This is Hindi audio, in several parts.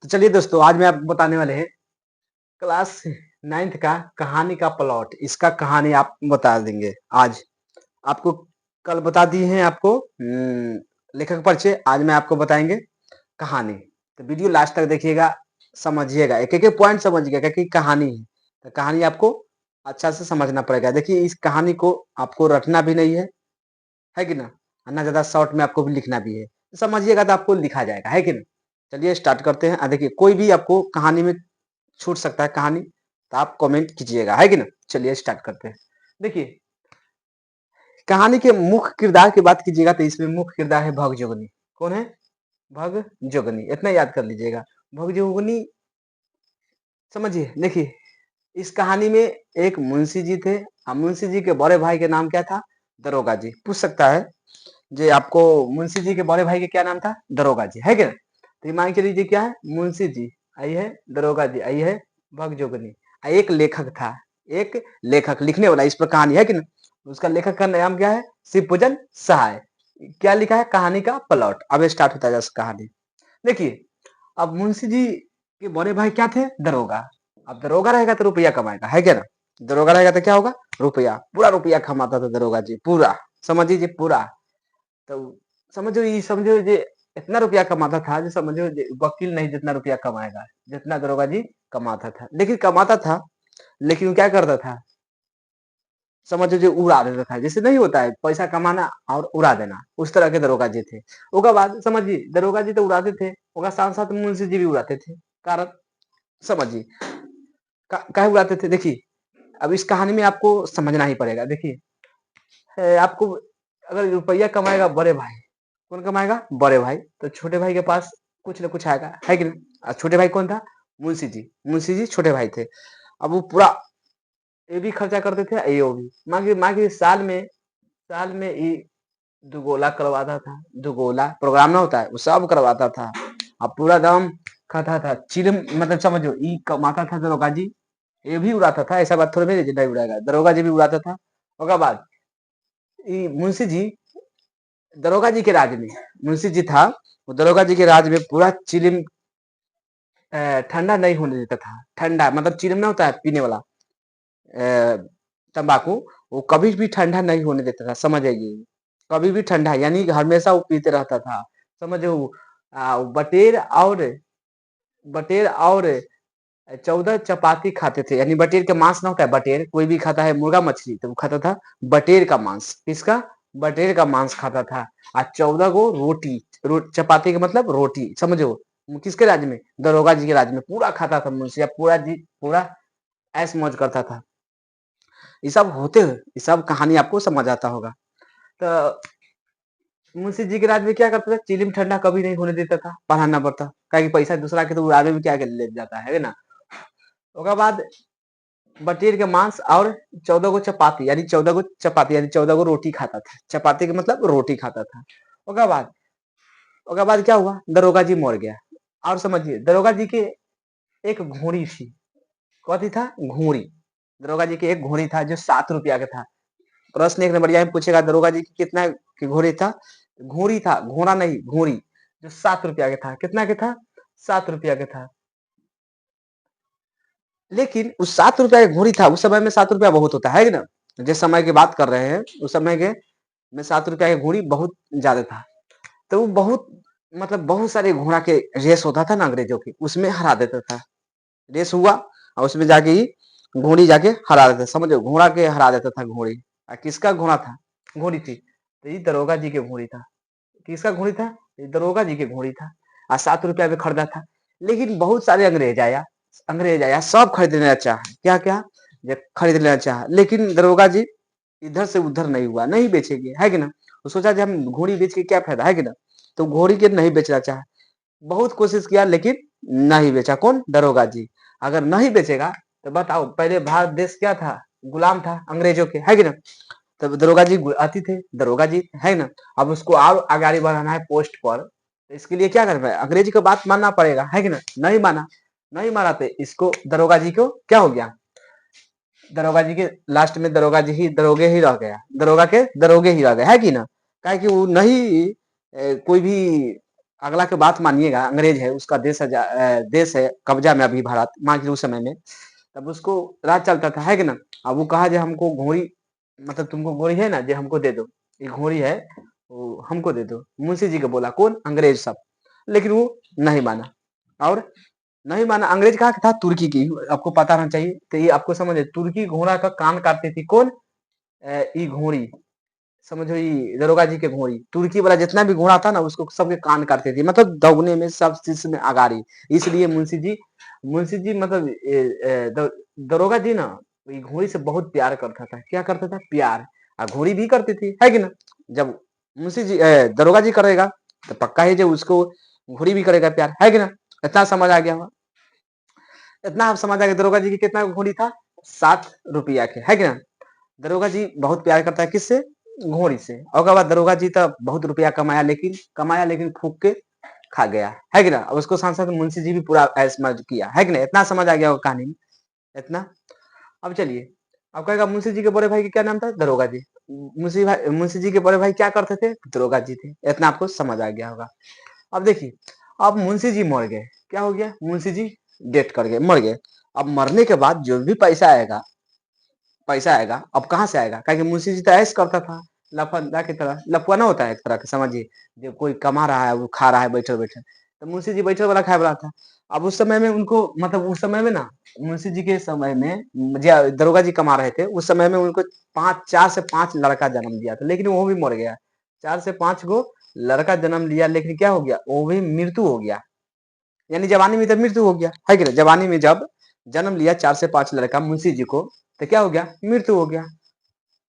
तो चलिए दोस्तों, आज मैं आपको बताने वाले हैं क्लास 9th का कहानी का प्लॉट। इसका कहानी आप बता देंगे आज। आपको कल बता दिए हैं आपको लेखक परिचय। आज मैं आपको बताएंगे कहानी। तो वीडियो लास्ट तक देखिएगा, समझिएगा, एक एक पॉइंट समझिएगा क्योंकि कहानी है। तो कहानी आपको अच्छा से समझना पड़ेगा। देखिए, इस कहानी को आपको रटना भी नहीं है कि ना, और ना ज्यादा शॉर्ट में आपको भी लिखना भी है। तो समझिएगा तो आपको लिखा जाएगा, है कि ना। चलिए स्टार्ट करते हैं। देखिए, कोई भी आपको कहानी में छूट सकता है कहानी, तो आप कमेंट कीजिएगा, है कि ना। चलिए स्टार्ट करते हैं। देखिए, कहानी के मुख्य किरदार की बात कीजिएगा तो इसमें मुख्य किरदार है भगजोगनी। कौन है? भगजोगनी, इतना याद कर लीजिएगा। भगजोगनी, समझिए। देखिए, इस कहानी में एक मुंशी जी थे। मुंशी जी के बड़े भाई के नाम क्या था? दरोगा जी। पूछ सकता है जे आपको, मुंशी जी के बड़े भाई के क्या नाम था? दरोगा जी, है क्या। तो ये मान के लीजिए क्या है, मुंशी जी आई है, दरोगा जी आई है, भगजोगनी। एक लेखक था, एक लेखक लिखने वाला इस पर कहानी, है कि ना। उसका लेखक का नाम क्या है? शिवपूजन सहाय। क्या लिखा है? कहानी का प्लॉट। अब स्टार्ट होता है कहानी। देखिए, अब मुंशी जी के बड़े भाई क्या थे? दरोगा। अब दरोगा रहेगा तो रुपया कमाएगा, है क्या ना। दरोगा रहेगा तो क्या होगा? रुपया। पूरा रुपया कमाता था दरोगा जी, पूरा। समझ लीजिए, पूरा। तो समझो ये इतना रुपया कमाता था, जो समझो वकील नहीं जितना रुपया कमाएगा, जितना दरोगा जी कमाता था। लेकिन कमाता था, लेकिन क्या करता था? समझो जो उड़ा देता था। जैसे नहीं होता है पैसा कमाना और उड़ा देना, उस तरह के दरोगा जी थे। उसके बाद समझिए, दरोगा जी तो उड़ाते थे, उसका साथ साथ मुंशी जी भी उड़ाते थे। कारण समझिए, काहे उड़ाते थे। देखिए, अब इस कहानी में आपको समझना ही पड़ेगा। देखिए, आपको अगर रुपया कमाएगा बड़े भाई, कौन कमाएगा? बड़े भाई। तो छोटे भाई के पास कुछ ना कुछ आएगा, है कि नहीं। छोटे भाई कौन था? मुंशी जी। मुंशी जी छोटे भाई थे। अब वो पूरा ये भी खर्चा करते थे, ये वो भी। मान के साल में ये दुगोला करवाता था। दुगोला प्रोग्राम ना होता है, वो सब करवाता था। अब पूरा दाम खाता था। चिलम मतलब समझो, ये कमाता था दरोगा जी, ये भी उड़ाता था। ऐसा बात थोड़ी नहीं उड़ाएगा, दरोगा जी भी उड़ाता था। उसके बाद मुंशी जी, दरोगा जी के राज में, मुंशी जी था, वो दरोगा जी के राज में पूरा चिलिम ठंडा नहीं होने देता था। ठंडा मतलब चिलिम ना होता है पीने वाला तंबाकू, वो कभी भी ठंडा नहीं होने देता था। समझ आइए, कभी भी ठंडा, यानी हमेशा वो पीते रहता था। समझो, बटेर और 14 चपाती खाते थे। यानी बटेर का मांस ना होता है, बटेर कोई भी खाता है, मुर्गा मछली, तो वो खाता था बटेर का मांस। किसका? बटेर का मांस खाता था। और 14 को रोटी, चपाती का मतलब रोटी, समझो। किसके राज्य में? दरोगा जी के राज्य में पूरा खाता था मुंशिया, पूरा जी, पूरा ऐश मौज करता था। ये सब होते हुए, ये सब कहानी आपको समझ आता होगा। तो मुंशी जी के राज्य में क्या करता था? चिलिम ठंडा कभी नहीं होने देता था, पढ़ाना पड़ता। क्या कि पैसा दूसरा के तो उड़ावे में क्या ले जाता है ना। उसके बाद बटेर के मांस और 14 को चपाती, यानी 14 को रोटी खाता था। चपाती का मतलब रोटी खाता था। उसके बाद क्या हुआ? दरोगा जी मर गया। और समझिए, दरोगा जी के एक घोड़ी थी। कथी था? घोड़ी। दरोगा जी के एक घोड़ी था जो 7 रुपया का था। प्रश्न एक नंबर में पूछेगा, दरोगा जी की कितना की घोड़ी था? घोड़ी था, घोड़ा नहीं, घोड़ी, जो 7 रुपया का था। कितना का था? 7 रुपया का था। लेकिन उस 7 रुपया का घोड़ी था, उस समय में 7 रुपया बहुत होता है ना। जिस समय की बात कर रहे हैं, उस समय के में 7 रुपया का घोड़ी बहुत ज्यादा था। तो वो बहुत, मतलब बहुत सारे घोड़ा के रेस होता था ना अंग्रेजों की, उसमें हरा देता था। रेस हुआ और उसमें जाके ही घोड़ी जाके हरा देता, समझो, घोड़ा के हरा देता था घोड़ी। किसका घोड़ा था? घोड़ी थी, तो ये दरोगा जी के घोड़ी था। किसका घोड़ी था? ये दरोगा जी के घोड़ी था। 7 रुपया में खरीदा था। लेकिन बहुत सारे अंग्रेज आया, सब खरीद लेना चाहा। क्या क्या? खरीद लेना चाहा, लेकिन दरोगा जी इधर से उधर नहीं हुआ, नहीं बेचेंगे, है कि ना। वो सोचा कि हम घोड़ी बेच के क्या फायदा, है कि ना। तो घोड़ी के नहीं बेचना चाहा। बहुत कोशिश किया, लेकिन नहीं बेचा। कौन? दरोगा जी। अगर नहीं बेचेगा तो बताओ, पहले भारत देश क्या था? गुलाम था अंग्रेजों के, है कि ना। तब दरोगा जी आती थे, दरोगा जी, है ना। अब उसको और आगे बढ़ाना है पोस्ट पर, तो इसके लिए क्या करना है? अंग्रेजी को बात मानना पड़ेगा, है कि ना। नहीं माना, नहीं माना तो इसको, दरोगा जी को क्या हो गया? दरोगा जी के लास्ट में दरोगा जी ही दरोगे ही रह गया, दरोगा के दरोगे ही रह गए, है कि ना। क्या कि वो नहीं कोई भी अगला के बात मानिएगा, अंग्रेज है, उसका देश है कब्जा में अभी भारत, मान के उस समय में, तब उसको राज चलता था, है कि ना। अब वो कहा जो हमको घोड़ी, मतलब तुमको घोड़ी है ना, जो हमको दे दो, ये घोड़ी है, वो हमको दे दो। मुंशी जी को बोला, कौन? अंग्रेज सब। लेकिन वो नहीं माना, और नहीं माना। अंग्रेज कहाँ का था? तुर्की की, आपको पता रहना चाहिए। तो ये आपको समझ है, तुर्की घोड़ा का कान काटती थी, कौन? ये घोड़ी, समझो, ये दरोगा जी के घोड़ी, तुर्की वाला जितना भी घोड़ा था ना, उसको सबके कान काटते थे, मतलब दौड़ने में, सब चीज में आगाड़ी। इसलिए मुंशी जी मतलब दरोगा जी ना, ये घोड़ी से बहुत प्यार करता था। क्या करता था? प्यार। और घोड़ी भी करती थी, है कि ना। जब दरोगा जी करेगा, तो पक्का ही जो उसको घोड़ी भी करेगा प्यार, है कि ना। इतना समझ आ गया होगा। इतना आप समझ आ गया दरोगा जी की कितना घोड़ी था? 7 रुपया के, है कि ना। दरोगा जी बहुत प्यार करता है, किससे? घोड़ी से। और उसके बाद दरोगा जी तो बहुत रुपया कमाया लेकिन फूक के खा गया, है कि ना। अब उसको साथ साथ मुंशी जी भी पूरा ऐश मौज किया, है कि ना। इतना समझ आ गया होगा कहानी में, इतना। अब चलिए, अब कहेगा मुंशी जी के बड़े भाई का क्या नाम था? दरोगा जी। मुंशी जी के बड़े भाई क्या करते थे? दरोगा जी थे। इतना आपको समझ आ गया होगा। अब देखिए, अब मुंशी जी मर गए। क्या हो गया? मुंशी जी डेथ कर गए, मर गए। अब मरने के बाद जो भी पैसा आएगा, अब कहाँ से आएगा? क्योंकि मुंशी जी तो ऐश करता था, लफंदा की तरह, लफुआना होता है एक तरह का, समझिए। जब कोई कमा रहा है, वो खा रहा है बैठे बैठे, तो मुंशी जी बैठे वाला खाए वाला था। अब उस समय में उनको, मतलब उस समय में ना, मुंशी जी के समय में, दरोगा जी कमा रहे थे उस समय में, उनको 4 से 5 लड़का जन्म दिया था, लेकिन वो भी मर गया। 4 से 5 गो लड़का जन्म लिया, लेकिन क्या हो गया? वो भी मृत्यु हो गया। यानी जवानी में जब मृत्यु हो गया, है कि ना। जवानी में जब जन्म लिया 4 से 5 लड़का मुंशी जी को, तो क्या हो गया? मृत्यु हो गया।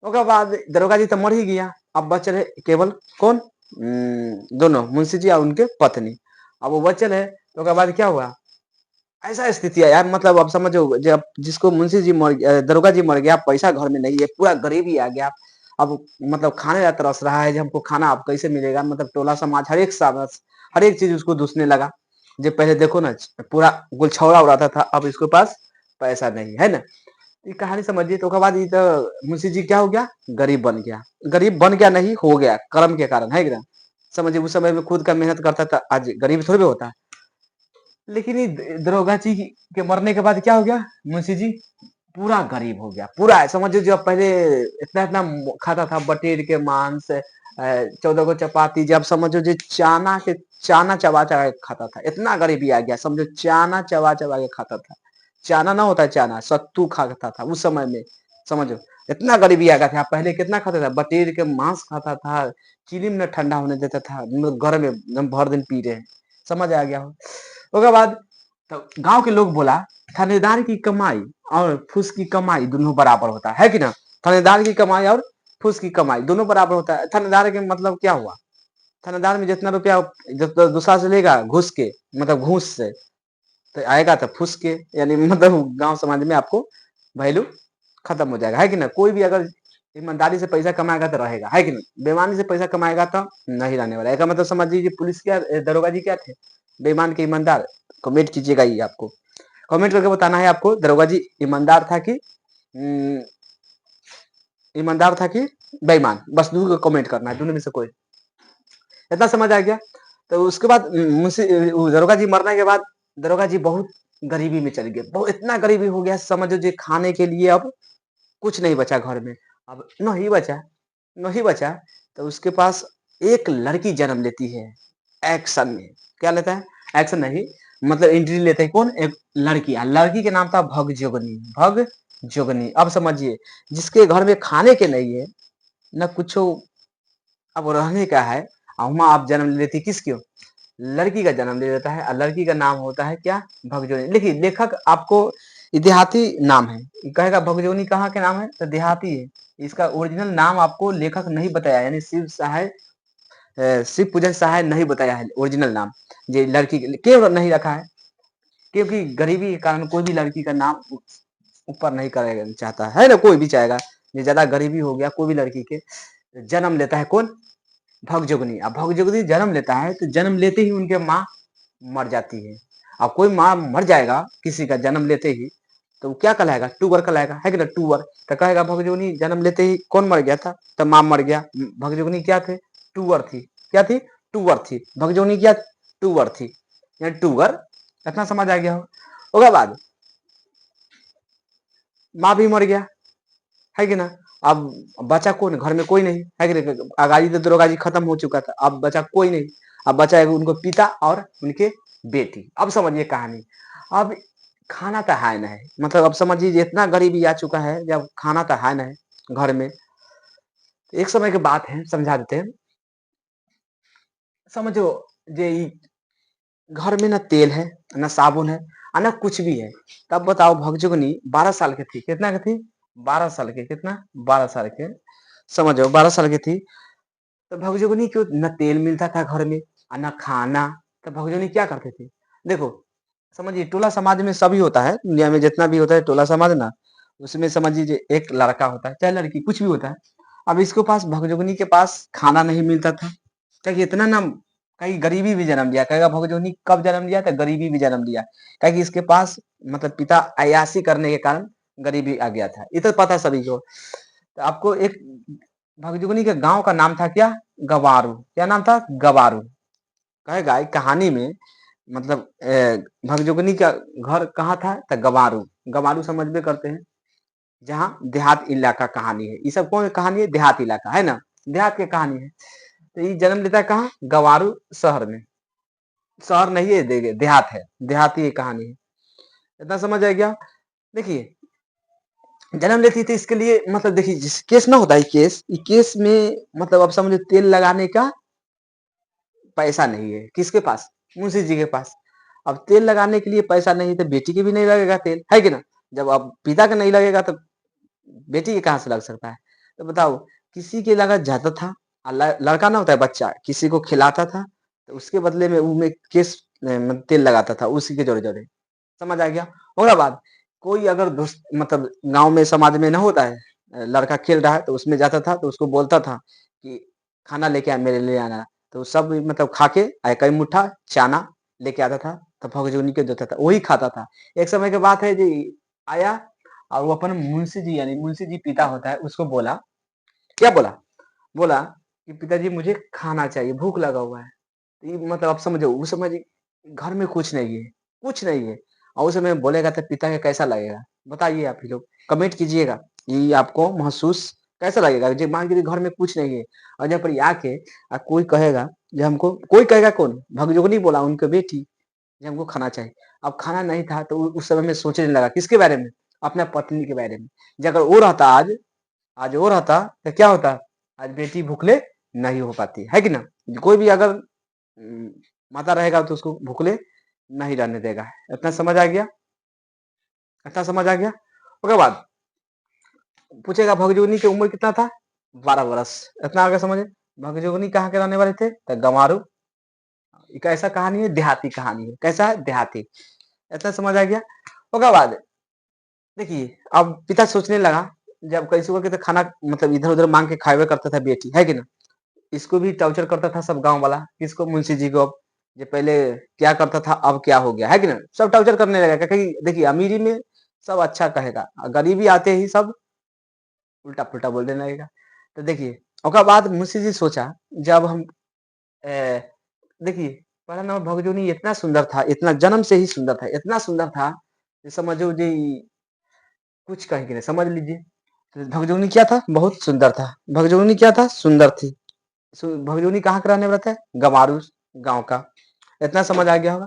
उसके बाद दरोगा जी तो मर ही गया। अब बच रहे केवल कौन? दोनों, मुंशी जी और उनके पत्नी। अब वो बचल है, तो उसके बाद क्या हुआ? ऐसा स्थिति है यार, मतलब अब समझो, जब जिसको दरोगा जी मर गया, पैसा घर में नहीं है, पूरा गरीबी आ गया। अब मतलब खाने का तरस रहा है, जो हमको खाना अब कैसे मिलेगा, मतलब टोला समाज हर एक चीज उसको दूसने लगा। जो पहले देखो ना, पूरा गुलछौड़ा उड़ाता था, अब इसके पास पैसा नहीं है ना। ये कहानी समझिए। तो उसके बाद ये तो मुंशी जी क्या हो गया? गरीब बन गया। गरीब बन गया नहीं, हो गया कर्म के कारण, है कि ना। समझिए, उस समय में खुद का मेहनत करता था, आज गरीब थोड़ी भी होता है। लेकिन ये दरोगा जी के मरने के बाद क्या हो गया? मुंशी जी पूरा गरीब हो गया, पूरा। समझो, जो पहले इतना इतना खाता था, बटेर के मांस, 14 को चपाती, जब समझो जो चाना चबा चबा के खाता था, इतना गरीबी आ गया। समझो, चाना चबा चबा के खाता था। चाना ना होता है, चाना सत्तू खाता था उस समय में, समझो। इतना गरीबी आ गया था। पहले कितना खाता था? बटेर के मांस खाता था, चीनी में न ठंडा होने देता था, मतलब गर्म में एकदम भर दिन पी रहे हैं। समझ आ गया हो। उसके बाद तो गांव के लोग बोला, थानेदार की कमाई और फूस की कमाई दोनों बराबर होता है कि ना। थानेदार की कमाई और फूस की कमाई दोनों बराबर होता है। थानेदार के मतलब क्या हुआ? थानेदार में जितना रुपया दूसरा से लेगा घुस के, मतलब घूस से, तो आएगा तो फूस के, यानी मतलब गांव समाज में आपको वैल्यू खत्म हो जाएगा, है कि ना। कोई भी अगर ईमानदारी से पैसा कमाएगा तो रहेगा, है कि नहीं। बेईमानी से पैसा कमाएगा तो नहीं रहने वाला। इसका मतलब समझ लीजिए, पुलिस क्या, दरोगा जी क्या थे? बेईमान के ईमानदार। कमेंट कीजिएगा, ये आपको कमेंट करके बताना है आपको, दरोगा जी ईमानदार था कि ईमानदार था कि बेईमान। बस दोनों को कमेंट करना है, दोनों में से कोई। इतना समझ आ गया। तो उसके बाद दरोगा जी मरने के बाद दरोगा जी बहुत गरीबी में चले गए। बहुत इतना गरीबी हो गया, समझो जी, खाने के लिए अब कुछ नहीं बचा घर में। अब नहीं बचा, तो उसके पास एक लड़की जन्म लेती है एक्शन में। क्या लेता है? एक्शन नहीं, मतलब एंट्री लेते हैं कौन? एक लड़की। लड़की के नाम था भगजोगनी। अब समझिए, जिसके घर में खाने के नहीं है, न कुछ अब रहने का है, वहां आप जन्म लेती किसकी हो? लड़की का जन्म ले लेता है, और लड़की का नाम होता है क्या? भगजोनी। देखिए, लेखक आपको देहाती नाम है, कहेगा भगजोनी कहाँ के नाम है? तो देहाती है। इसका ओरिजिनल नाम आपको लेखक नहीं बताया, यानी शिव पूजन सहाय नहीं बताया है ओरिजिनल नाम। ये लड़की क्यों नहीं रखा है? क्योंकि गरीबी के कारण कोई भी लड़की का नाम ऊपर नहीं करेगा चाहता, है ना। कोई भी चाहेगा, ये ज्यादा गरीबी हो गया, कोई भी लड़की के जन्म लेता है कौन? भगजोगनी। अब भगजोगनी जन्म लेता है, तो जन्म लेते ही उनके माँ मर जाती है। अब कोई माँ मर जाएगा किसी का जन्म लेते ही, तो वो क्या कहलाएगा? टूअर कहलाएगा, है कि ना। टूअर तो कहेगा भगजोगनी जन्म लेते ही कौन मर गया था? तो माँ मर गया। भगजोगनी क्या थे? टूअर थी। क्या थी? टूअर थी। भगजोगनी क्या टूवर थी, या टूगर। इतना समझ आ गया हो। उसके बाद माँ भी मर गया, है कि ना। अब बचा कौन, घर में कोई नहीं है कि नहीं, आगाजी तो दरोगाजी खत्म हो चुका था, अब बचा कोई नहीं। अब बचा है उनको पिता और उनके बेटी। अब समझिए कहानी। अब खाना तो है ना है, मतलब अब समझिए इतना गरीबी आ चुका है, जब खाना तो है ना है घर में। एक समय की बात है, समझा देते हैं। समझो जे घर में ना तेल है, ना साबुन है, और ना कुछ भी है। तब बताओ भगजुगनी 12 साल की थी। कितना की थी? 12 साल के। कितना? 12 साल के। समझो 12 साल की थी। तो भगजुगनी को न तेल मिलता था घर में और न खाना। तो भगजुगनी क्या करते थे? देखो, समझिए टोला समाज में सभी होता है, दुनिया में जितना भी होता है टोला समाज ना, उसमें समझिए एक लड़का होता है चाहे लड़की, कुछ भी होता है। अब इसके पास, भगजुगनी के पास खाना नहीं मिलता था। क्या इतना ना, कहीं गरीबी भी जन्म लिया। कहेगा भगजोनी कब जन्म लिया? था गरीबी भी जन्म लिया। क्या कि इसके पास मतलब पिता अयासी करने के कारण गरीबी आ गया था। ये तो पता सभी को। तो आपको एक भगजुगनी के गांव का नाम था क्या? गवारू। क्या नाम था? गवारू। कहेगा एक कहानी में, मतलब भगजुगनी का घर कहाँ था? तो गवारू। गवारू समझ में करते हैं, जहाँ देहात इलाका कहानी है। ये सब कौन कहानी है? देहात इलाका है ना, देहात की कहानी है। तो ये जन्म लेता है कहाँ? गवारू शहर में। शहर नहीं है, देहात है, देहाती ये कहानी है। इतना समझ आ गया। देखिए, जन्म लेती थी इसके लिए, मतलब देखिए जिस केस ना होता है, ये केस में मतलब अब समझो तेल लगाने का पैसा नहीं है। किसके पास? मुंशी जी के पास। अब तेल लगाने के लिए पैसा नहीं, तो बेटी के भी नहीं लगेगा तेल, है कि ना। जब अब पिता का नहीं लगेगा तो बेटी के कहाँ से लग सकता है? तो बताओ, किसी के लगा जाता था, लड़का ना होता है बच्चा, किसी को खिलाता था, तो उसके बदले में वो में केस तेल लगाता था, उसी के जोड़े जोड़े। समझ आ गया। उसके बाद कोई अगर दोस्त, मतलब गांव में समाज में ना होता है, लड़का खेल रहा है तो उसमें जाता था, तो उसको बोलता था कि खाना लेके आ, मेरे लिए आना। तो सब मतलब खा के कई मुट्ठा चाना लेके आता था, तो भगजोनी के देता था, वही खाता था। एक समय के बात है जी, आया और वो अपन मुंशी जी, यानी मुंशी जी पिता होता है, उसको बोला। क्या बोला? बोला कि पिताजी मुझे खाना चाहिए, भूख लगा हुआ है। तो ये मतलब आप समझो, उस समय घर में कुछ नहीं है, कुछ नहीं है। और उस समय बोलेगा तो पिता का कैसा लगेगा? बताइए आप ही लोग, कमेंट कीजिएगा। ये आपको महसूस कैसा लगेगा? जो मान लीजिए घर में कुछ नहीं है, और जब पर आके कोई कहेगा, जो हमको कोई कहेगा, कौन? भगजोगनी बोला उनके बेटी, जो हमको खाना चाहिए। अब खाना नहीं था तो उस समय में सोचने लगा किसके बारे में? अपना पत्नी के बारे में। जो अगर वो रहता आज, आज वो रहता तो क्या होता? आज बेटी भूखले नहीं हो पाती, है कि ना। कोई भी अगर माता रहेगा तो उसको भूखले नहीं रहने देगा। इतना समझ आ गया? इतना समझ आ गया। उसके बाद पूछेगा भगजोगनी की उम्र कितना था? 12 वर्ष। इतना आगे समझे। भगजोगनी कहाँ के रहने वाले थे? तो गंवारू। एक ऐसा कहानी है, देहाती कहानी है। कैसा है? देहाती। इतना समझ आ गया। उसके बाद देखिए, अब पिता सोचने लगा, जब कैसे करके तो खाना मतलब इधर उधर मांग के खाए करता था बेटी, है कि ना। इसको भी टॉर्चर करता था सब गांव वाला। किसको? मुंशी जी को। अब जो पहले क्या करता था, अब क्या हो गया, है कि ना। सब टॉर्चर करने लगा, क्योंकि देखिए अमीरी में सब अच्छा कहेगा, गरीबी आते ही सब उल्टा पुल्टा बोलने लगेगा। तो देखिए, उसके बाद मुंशी जी सोचा, जब हम देखिए, पहला नंबर भगजोनी इतना सुंदर था, इतना जन्म से ही सुंदर था, इतना सुंदर था कि समझो जी, कुछ कहीं के नहीं, समझ लीजिए। तो भगजोनी क्या था? बहुत सुंदर था। भगजोनी क्या था? सुंदर थी। भगजोनी कहाँ का रहने वाला था? गंवारू गांव का। इतना समझ आ गया होगा।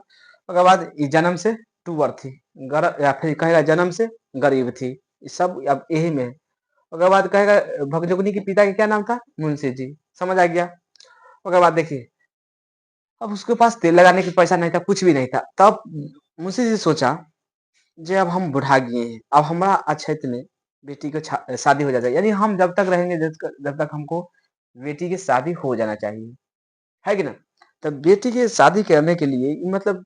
उसके बाद ये जन्म से टूअर थी, या फिर कहेगा जन्म से गरीब थी। ये सब अब यही में है। उसके बाद कहेगा भगजोगनी के पिता का क्या नाम था? मुंशी जी। समझ आ गया। उसके बाद देखिए, अब उसके पास तेल लगाने का पैसा नहीं था, कुछ भी नहीं था। तब मुंशी जी सोचा, जे अब हम बुढ़ा गए हैं, अब हमारा क्षेत्र में बेटी को शादी हो जाता है, यानी हम जब तक रहेंगे, जब तक हमको बेटी की शादी हो जाना चाहिए, है कि ना। तो बेटी की शादी करने के लिए मतलब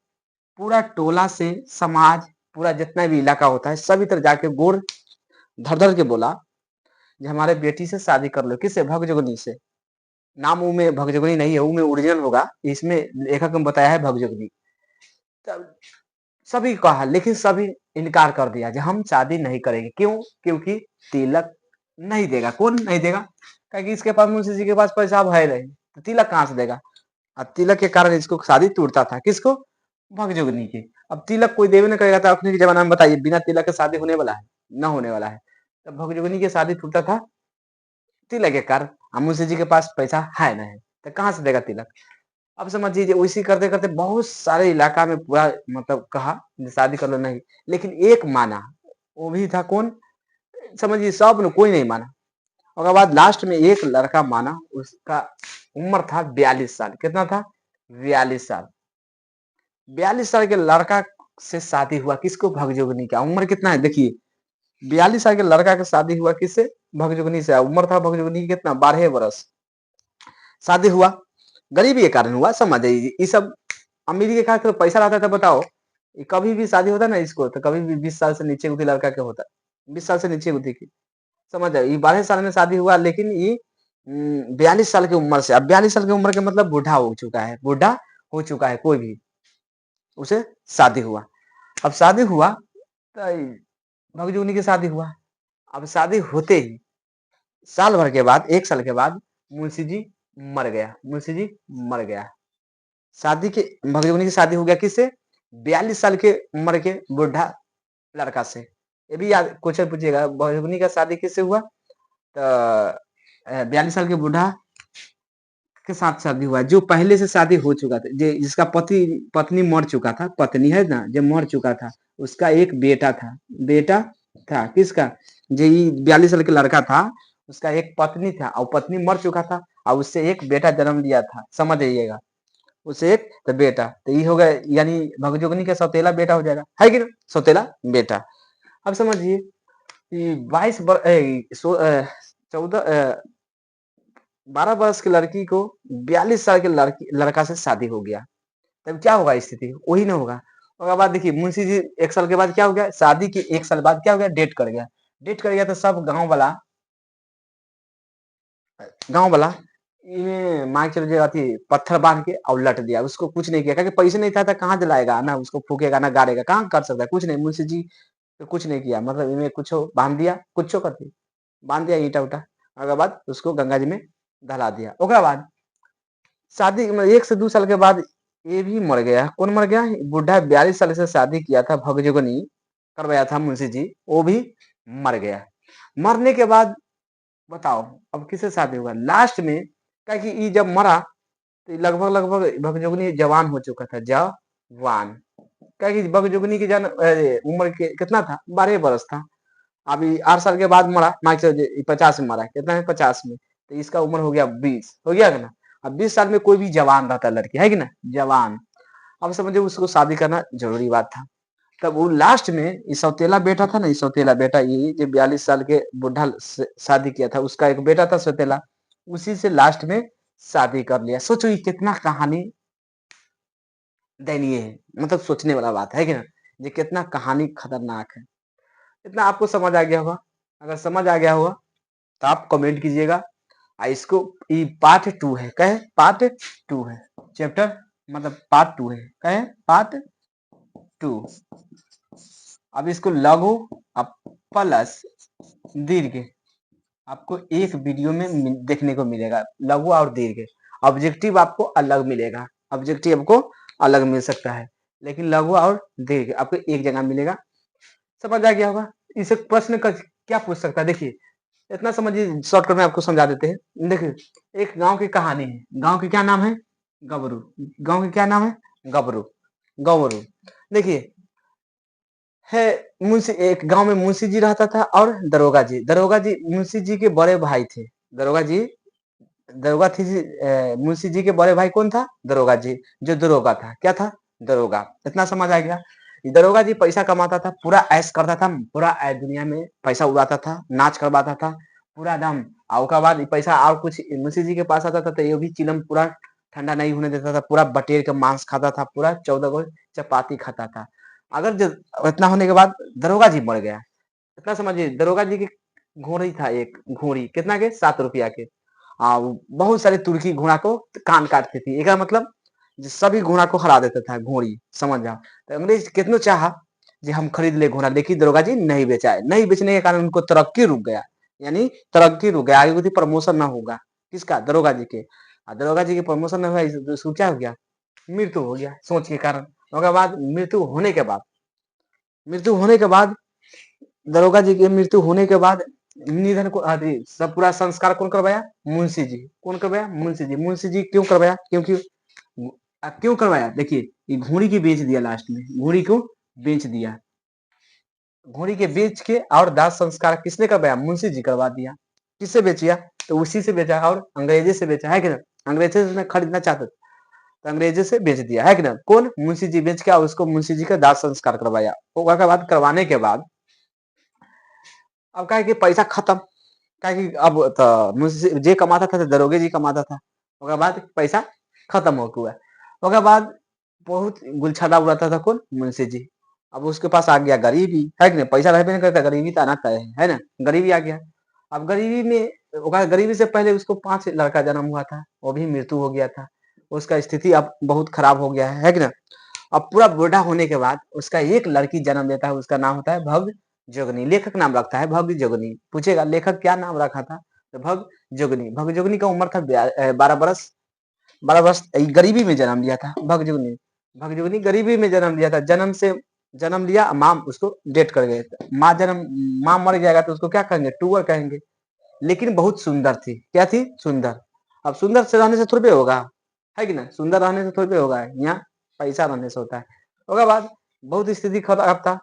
पूरा टोला से समाज, पूरा जितना भी इलाका होता है, सभी तरह जाके गोर धर धर के बोला कि हमारे बेटी से शादी कर लो। किससे? भगजोगनी से। नाम ऊ में भगजोगनी नहीं है, ऊ में ओरिजिनल होगा, इसमें लेखक ने बताया है भगजोगनी। तब सभी कहा, लेकिन सभी इनकार कर दिया कि हम शादी नहीं करेंगे। क्यों? क्योंकि तिलक नहीं देगा। कौन नहीं देगा? क्योंकि इसके पास, मुंशी जी के पास पैसा अब है नहीं, तो तिलक कहाँ से देगा। तिलक के कारण इसको शादी टूटता था, किसको? भगजोगनी की। अब तिलक कोई देवे न करेगा, तो अपने के जमाना में बताइए, बिना तिलक के शादी होने वाला है? न होने वाला है। तो भगजोगनी की शादी टूटता था तिलक के कारण। मुंशी जी के पास पैसा है नहीं, तो कहाँ से देगा तिलक? अब समझ लीजिए, उसी करते करते बहुत सारे इलाका में पूरा मतलब कहा कि शादी कर लो, नहीं, लेकिन एक माना, वो भी था कौन? समझिए सब ने कोई नहीं माना। उसके बाद लास्ट में एक लड़का माना, उसका उम्र था 42 साल। कितना था? 42 साल। 42 साल के लड़का से शादी हुआ, किसको? भगजोगनी का। उम्र कितना है देखिए, 42 साल के लड़का का शादी हुआ, किससे? भगजोगनी से। उम्र था भगजोगनी की कितना? 12 वर्ष। शादी हुआ, गरीबी के कारण हुआ, समझ जाइए। ये सब अमीरी के कारण, तो पैसा रहता था, बताओ, ये कभी भी शादी होता ना इसको, तो कभी भी 20 साल से नीचे उठी लड़का के होता, 20 साल से नीचे उठी की, समझ जाइए। ये 12 साल में शादी हुआ, लेकिन ये 42 साल की उम्र से। अब 42 साल की उम्र के मतलब बूढ़ा हो चुका है, बूढ़ा हो चुका है कोई भी, उसे शादी हुआ। अब शादी हुआ तो भगजोगनी की शादी हुआ। अब शादी होते ही साल भर के बाद, 1 साल के बाद, मुंशी जी मर गया। मुंशी जी मर गया। शादी के भगजोगनी की शादी हो गया किससे? 42 साल के उम्र के बूढ़ा लड़का से। ये भी याद क्वेश्चन पूछिएगा, भगजोगनी का शादी किससे हुआ? तो 42 साल के बूढ़ा के साथ शादी हुआ, जो पहले से शादी हो चुका था, जिसका पति पत्नी मर चुका था, पत्नी है ना जो मर चुका था, उसका एक बेटा था। बेटा था किसका? जो 42 साल के लड़का था, उसका एक पत्नी था, और पत्नी मर चुका था, और उससे एक बेटा जन्म लिया था, समझ जाइएगा। उससे एक तो बेटा, तो ये हो गया, यानी भगजोगनी का सौतेला बेटा हो जाएगा, है कि ना? सौतेला बेटा। अब समझिए, 14 12 वर्ष की लड़की को 42 साल के लड़का से शादी हो गया, तब क्या होगा स्थिति? वही ना होगा। उसके बाद देखिए, मुंशी जी 1 साल के बाद क्या हो गया? शादी के 1 साल बाद क्या हो गया? डेट कर गया। डेट कर गया तो सब गांव वाला इन्हें मान के चलो, जो अथी पत्थर बांध के और लट दिया, उसको कुछ नहीं किया, क्योंकि पैसे नहीं था, तो कहाँ जलाएगा ना, उसको फूकेगा ना गाड़ेगा, कहाँ कर सकता है? कुछ नहीं, मुंशी जी तो कुछ नहीं किया, मतलब इन्हें कुछ बांध दिया, कुछ कर दिया, बांध दिया ईटा उटा। उसके बाद उसको गंगा जी में दहला दिया। उसके बाद शादी 1 से 2 साल के बाद ये भी मर गया। कौन मर गया? बुढ़ा 42 साल से शादी किया था, भगजोगनी करवाया था मुंशी जी, वो भी मर गया। मरने के बाद बताओ, अब किससे शादी हुआ लास्ट में? क्या कि ये जब मरा, तो लगभग लगभग भगजोगनी जवान हो चुका था, जवान। क्या कि भगजोगनी की उम्र कितना था? 12 वर्ष था। अभी 8 साल के बाद मरा, मान के चलो 50 में मरा, कितना है? 50 में, तो इसका उम्र हो गया 20, हो गया ना? अब 20 साल में कोई भी जवान रहता है लड़की, है कि ना? जवान। अब समझो उसको शादी करना जरूरी बात था। तब वो लास्ट में ये सौतेला बेटा था ना, ये सौतेला बेटा, ये जो 42 साल के बुढ़ा से शादी किया था, उसका एक बेटा था सौतेला, उसी से लास्ट में शादी कर लिया। सोचो ये कितना कहानी दयनीय है, मतलब सोचने वाला बात है कि ना? ये कितना कहानी खतरनाक है। इतना आपको समझ आ गया होगा। अगर समझ आ गया होगा तो आप कमेंट कीजिएगा। इसको ये पार्ट 2 है, कहे पार्ट 2 है, चैप्टर मतलब पार्ट 2 है, कहे पार्ट 2। अब इसको लघु अब प्लस दीर्घ आपको एक वीडियो में देखने को मिलेगा। लघु और दीर्घ ऑब्जेक्टिव आपको अलग मिलेगा, ऑब्जेक्टिव आपको अलग मिल सकता है, लेकिन लघु और दीर्घ आपको एक जगह मिलेगा। समझ आ गया होगा। इसे प्रश्न का क्या पूछ सकता है, देखिए इतना समझिए, शॉर्टकट में आपको समझा देते हैं। देखिए एक गांव की कहानी है। गांव की क्या नाम है? गबरू। गांव की क्या नाम है? गबरू। गबरू। देखिए है, मुंशी, एक गांव में मुंशी जी रहता था और दरोगा जी। दरोगा जी मुंशी जी के बड़े भाई थे। दरोगा जी, दरोगा थी जी, मुंशी जी के बड़े भाई कौन था? दरोगा जी। जो दरोगा था, क्या था? दरोगा। इतना समझ आ गया। दरोगा जी पैसा कमाता था, पूरा ऐश करता था, पूरा दुनिया में पैसा उड़ाता था, नाच करवाता था पूरा दम। और उसके बाद पैसा और कुछ मुंशी जी के पास आता था, तो ये भी चिलम पूरा ठंडा नहीं होने देता था, पूरा बटेर के मांस खाता था, पूरा 14 गो चपाती खाता था। अगर जो इतना होने के बाद दरोगा जी मर गया। इतना समझिए, दरोगा जी की घोड़ी था, एक घोड़ी कितना के? 7 रुपया के। बहुत सारे तुर्की घोड़ा को कान काटती थी, एक मतलब सभी घोड़ा को हरा देता था घोड़ी, समझ जाओ। तो अंग्रेज कितनो चाहा कि हम खरीद ले घोड़ा, लेकिन दरोगा जी नहीं बेचा। नहीं बेचने के कारण उनको तरक्की रुक गया, यानी तरक्की रुक गया, आगे प्रमोशन ना होगा। किसका? दरोगा जी के। दरोगा जी की प्रमोशन में हुआ, उसको क्या हो गया, मृत्यु हो गया सोच के कारण। उसके बाद मृत्यु होने के बाद दरोगा जी की मृत्यु होने के बाद निधन को सब पूरा संस्कार कौन करवाया, मुंशी जी। कौन करवाया, मुंशी जी। मुंशी जी क्यों करवाया, क्योंकि क्यों करवाया, देखिए ये घोड़ी की बेच दिया, लास्ट में घोड़ी को बेच दिया। घोड़ी के बेच के और दाह संस्कार किसने करवाया, मुंशी जी करवा दिया। किससे बेचिया, तो उसी से बेचा और अंग्रेजे से बेचा है कि ना, अंग्रेजे से खरीदना चाहते थे तो अंग्रेजे से बेच दिया है कि ना, कौन, मुंशी जी। बेच के उसको मुंशी जी का दाह संस्कार करवाया। उसके बाद करवाने के बाद अब क्या है कि पैसा खत्म, क्या है कि अब तो मुंशी जे कमाता था तो दरोगे जी कमाता था। उसके बाद पैसा खत्म हो गया। उसके बाद बहुत गुलछाला उड़ाता था कौन, मुंशी जी। अब उसके पास आ गया गरीबी, है कि नहीं, पैसा रहबे नहीं करता, गरीबी तो आना तय है ना, गरीबी आ गया। अब गरीबी में गरीबी से पहले उसको 5 लड़का जन्म हुआ था, वो भी मृत्यु हो गया था। उसका स्थिति अब बहुत खराब हो गया है कि ना। अब पूरा बूढ़ा होने के बाद उसका एक लड़की जन्म देता है, उसका नाम होता है भग जोगनी। लेखक नाम रखता है भग जोगनी। पूछेगा लेखक क्या नाम रखा था, तो भग जोगनी। भग जोगनी का उम्र था 12 बरस। 12 वर्ष गरीबी में जन्म लिया था भगजुगनी। भगजुगनी गरीबी में जन्म लिया था, जन्म लिया, माँ उसको डेट कर गए। माँ मर जाएगा तो उसको क्या कहेंगे, टूअर कहेंगे। लेकिन बहुत सुंदर थी, क्या थी, सुंदर। अब सुंदर से रहने से थोड़ी होगा, है कि ना, सुंदर रहने से थोड़ी होगा, यहाँ पैसा रहने से होता है। उसके बाद बहुत स्थिति खराब था,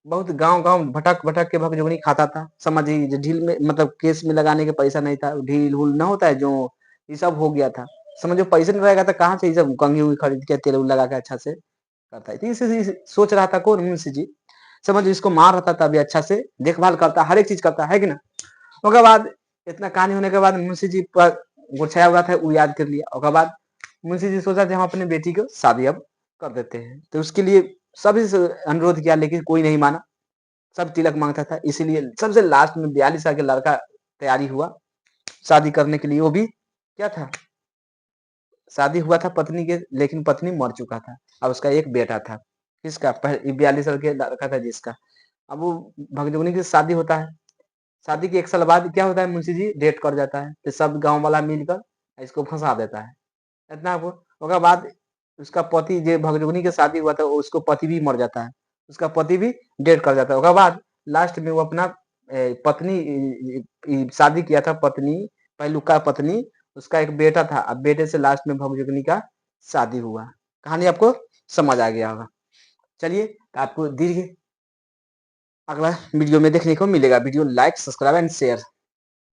बहुत गांव गांव भटक भटक के भगजोगनी खाता था। समझिए ढील में, मतलब केस में लगाने के पैसा नहीं था, ढील हुल ना होता है जो, ये सब हो गया था। समझो पैसे नहीं रहेगा तो कहाँ से ये सब कंघी उंगी खरीद के तेल लगा के अच्छा से करता है। तो इसे सोच रहा था कौन, मुंशी जी। समझो इसको मार रहा था, अभी अच्छा से देखभाल करता, हर एक चीज करता है कि ना। उसके बाद इतना कहानी होने के बाद मुंशी जी पर गुस्साया हुआ था, वो याद कर लिया। उसके बाद मुंशी जी सोचा कि हम अपनी बेटी को शादी अब कर देते हैं। तो उसके लिए सभी से अनुरोध किया, लेकिन कोई नहीं माना। सब तिलक मांगता था, इसीलिए सबसे लास्ट में 42 साल का लड़का तैयारी हुआ शादी करने के लिए। वो भी क्या था, शादी हुआ था पत्नी के, लेकिन पत्नी मर चुका था। अब उसका एक बेटा था, किसका, 42 साल के लड़का था जिसका। अब वो भगजोगनी की शादी होता है। शादी के 1 साल बाद क्या होता है, मुंशी जी डेथ कर जाता है। तो सब गांव वाला मिलकर इसको फंसा देता है। इतना वो उसके बाद उसका पति, जो भगजोगनी की शादी हुआ था, उसको पति भी मर जाता है, उसका पति भी डेथ कर जाता है। उसके बाद लास्ट में वो अपना पत्नी शादी किया था, पत्नी पहलुका पत्नी, उसका एक बेटा था। अब बेटे से लास्ट में भगजोगनी का शादी हुआ। कहानी आपको समझ आ गया होगा। चलिए, तो आपको दीर्घ अगला वीडियो में देखने को मिलेगा। Video like, subscribe and share.